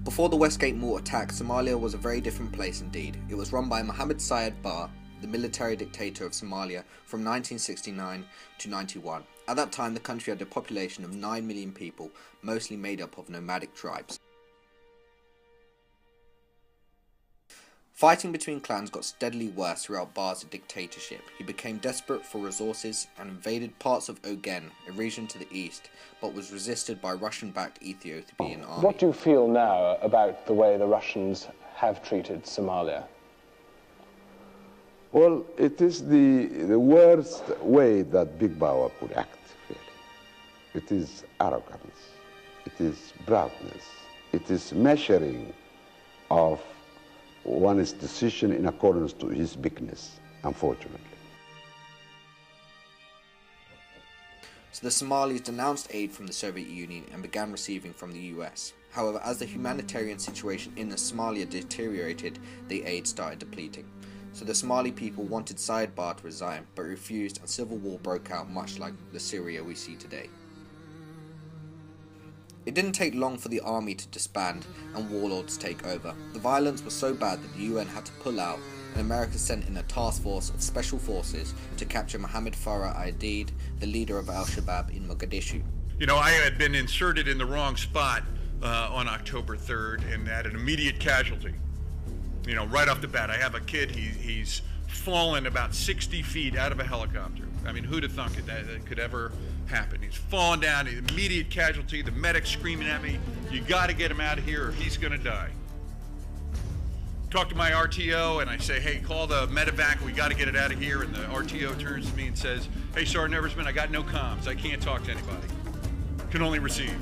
Before the Westgate Mall attack, Somalia was a very different place indeed. It was run by Mohammed Sayed Barre, the military dictator of Somalia from 1969 to 91. At that time, the country had a population of 9 million people, mostly made up of nomadic tribes. Fighting between clans got steadily worse throughout Barre's dictatorship. He became desperate for resources and invaded parts of Ogaden, a region to the east, but was resisted by Russian-backed Ethiopian army. What do you feel now about the way the Russians have treated Somalia? Well, it is the worst way that big power could act, really. It is arrogance, it is proudness, it is measuring of one's decision in accordance to his bigness, unfortunately. So the Somalis denounced aid from the Soviet Union and began receiving from the US. However, as the humanitarian situation in Somalia deteriorated, the aid started depleting. So the Somali people wanted Sayed Barre to resign, but refused, and civil war broke out, much like the Syria we see today. It didn't take long for the army to disband and warlords take over. The violence was so bad that the UN had to pull out, and America sent in a task force of special forces to capture Mohammed Farah Aidid, the leader of al-Shabaab in Mogadishu. You know, I had been inserted in the wrong spot on October 3rd and had an immediate casualty. You know, right off the bat, I have a kid, he's fallen about 60 feet out of a helicopter. I mean, who'd have thunk it that could ever happen? He's fallen down, immediate casualty, the medic's screaming at me, you gotta get him out of here or he's gonna die. Talk to my RTO and I say, hey, call the medevac, we gotta get it out of here. And the RTO turns to me and says, hey, Sergeant Eversman, I got no comms, I can't talk to anybody. Can only receive.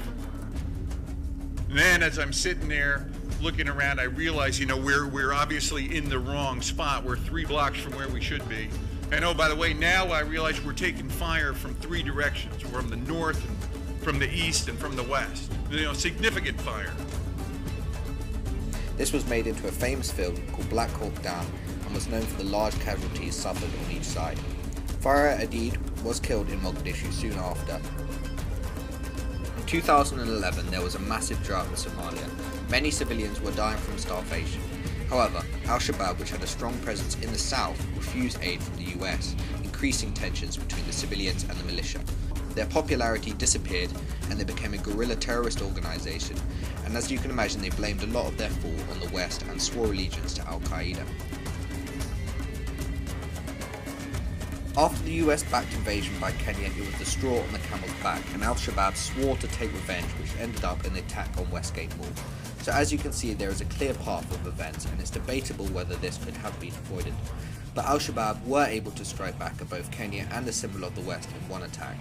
And then as I'm sitting there looking around, I realize, you know, we're obviously in the wrong spot. We're 3 blocks from where we should be. And oh, by the way, now I realize we're taking fire from 3 directions, from the north, and from the east, and from the west. You know, significant fire. This was made into a famous film called Black Hawk Down and was known for the large casualties suffered on each side. Farah Aidid was killed in Mogadishu soon after. In 2011, there was a massive drought in Somalia. Many civilians were dying from starvation. However, al-Shabaab, which had a strong presence in the south, refused aid from the US, increasing tensions between the civilians and the militia. Their popularity disappeared and they became a guerrilla terrorist organization, and as you can imagine, they blamed a lot of their fall on the West and swore allegiance to Al-Qaeda. After the US-backed invasion by Kenya, it was the straw on the camel's back, and al-Shabaab swore to take revenge, which ended up in the attack on Westgate Mall. So as you can see, there is a clear path of events, and it's debatable whether this could have been avoided. But al-Shabaab were able to strike back at both Kenya and the symbol of the West in one attack.